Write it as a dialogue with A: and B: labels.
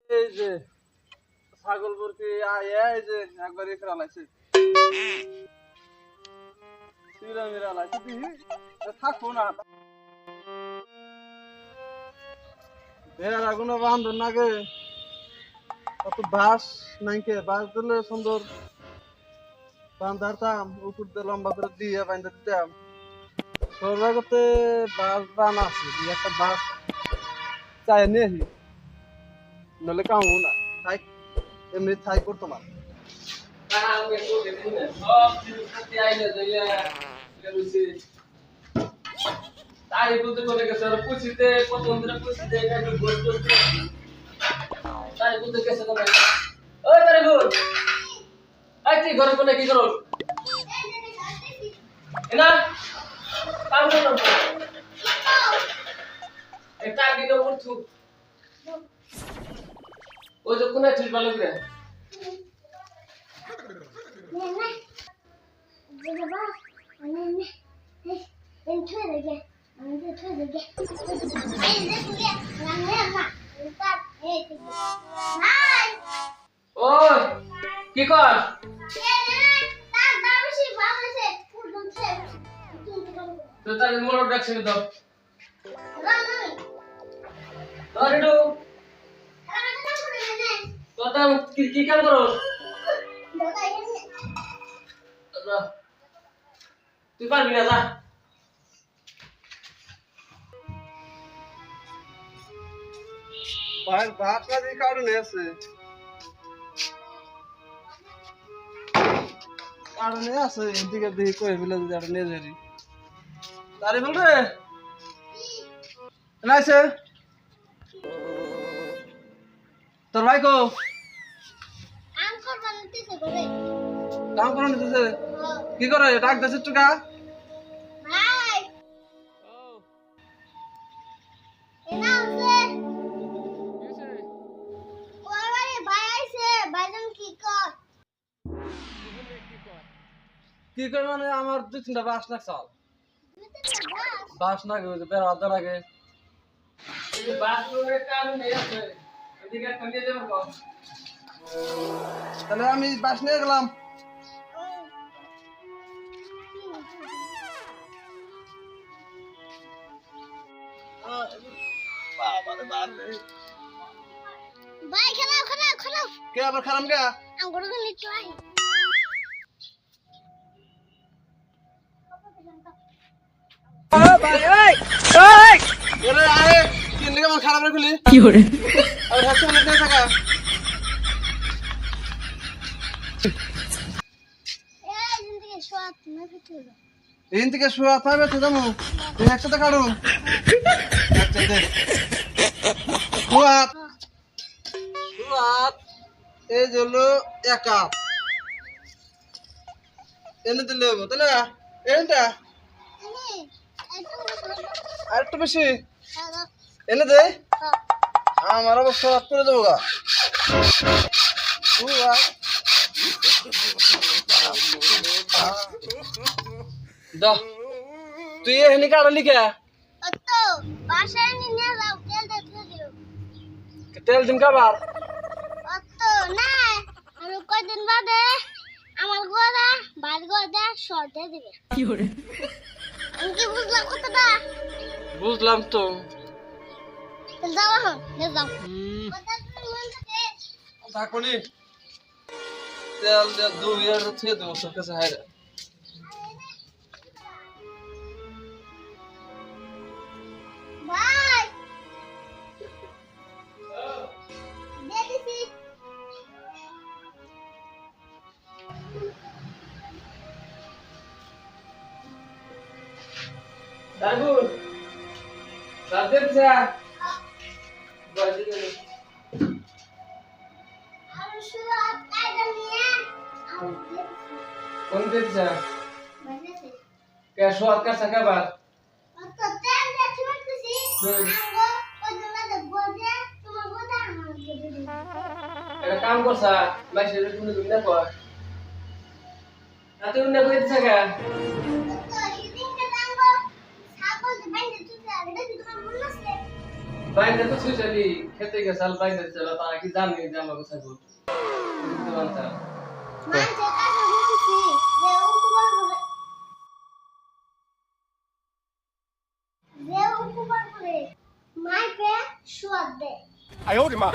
A: এই যে ছাগল বরকি এই যে একবার এখানে লাইছে সিরা মিরা লাইছে থাকবো না বেড়ার আগুন বান্ধব নাগে কত বাঁশ নাইকে বাঁশ দিলে সুন্দর বান্ধারতাম উপর দিয়ে লম্বা করে দিয়ে বান্ধা দিতাম সরবার করতে বাঁশ বান আছে একটা বাঁশ চাই নিয়ে নলে কামো না থাই এমনি থাই করতো না
B: তাই বলতে বলে গেছে আর পুছিতে কত দিন পুছিতে একটু গোল গোল তাই বলতে গেছে তো ভাই ওই তারে গোল আই তুই ঘরে কোনে কি করো এনা কাম করো এটা দিন উঠু ওই যে কোনে ঠিক ভালো করে ওই কি কর তো তার মোড় ডাকছিল তো ধরেডু তো তার কি কাম করো তুই পারবি না যা
A: ভাই ভাত কাজে কারণে আছে কারণে আছে এদিকে দেখি কই বিলে যদি একটা নিয়ে যাই তারে বল রে নাইছে তোর ভাই কো কাম করে নিতেছে কি করে ডাক দিছে টুকা কি করে মানে আমার দুই তিনটা বাস না চাল বাস না গে বেড়া আদার আগে
B: বাথরুমের কাম নেই আছে এদিকে ঠান্ডা যাবে কো
A: তাহলে আমি বাস নিয়ে গেলাম
C: ভাই খারাপ খারাপ খারাপ
A: কে আবার খারাপ কে
C: আঙ্গুর গুলি ট্রাই
A: এরে আরে কি লিগে আমার খারাপ রাখলি কি করে আর হাসি মনে না থাকা
C: এই জিন্দগি সোয়াত না ফিতুলো
A: এখান থেকে শুয়া পাবে তো যাবো তুই একসাথে কাটুন আচ্ছা দে শুয়াত শুয়াত এই হলো এক কাপ এনে দিলে হবো তাহলে এটা আর একটু বেশি এনে দে আমার অবশ্য হাত করে দেবো গা দাও তুই এখানে কাটলি কে
C: তো বাসায় নিয়ে যাও তেল দেখতে দিও
A: তেল দিন কাবার
C: তো না আর কয়দিন বাদে আমার গোদা বাদ গোদা শর্টে দিবে কি করে আমি কি বুঝলাম কতটা
A: বুঝলাম তো
C: যাও এখন যাও কথা তুমি মন থেকে
A: থাকুনি তেল দে দুই এর থেকে দেবো সব কাছে হাইরা
C: ভাই দেখি
B: দারগুন সাথে যা বাজি গেল
C: আর শুরুত কায়দা নিয়ে
B: কোন দেখছা
C: বানাতে
B: কে সোয়াদ কা সাকাবার
C: তো তেল দেখতে পাচ্ছি আঙ্গো কয়দিন বাদে গোদা তোমার গোদা আমার গোদা দিবে
B: এটা কাম করছা মাইসে তুমি তুমি না কর আতে উন্না কই দিছা কা
C: তো ইদিন কে আঙ্গো ছাগল বাইন্দে তুই আর দেখি তোমার মন আছে
B: বাইরে তো সুশালি খেতে গেছাল বাইরে চলো তারা কি জানি যে আমাকে ছাগল বুঝতে পারতাম
C: মানুষের কাছে শুনছি যে উপকার করে মাইপে সুয়াদ দেয়
D: 哎呦我的妈！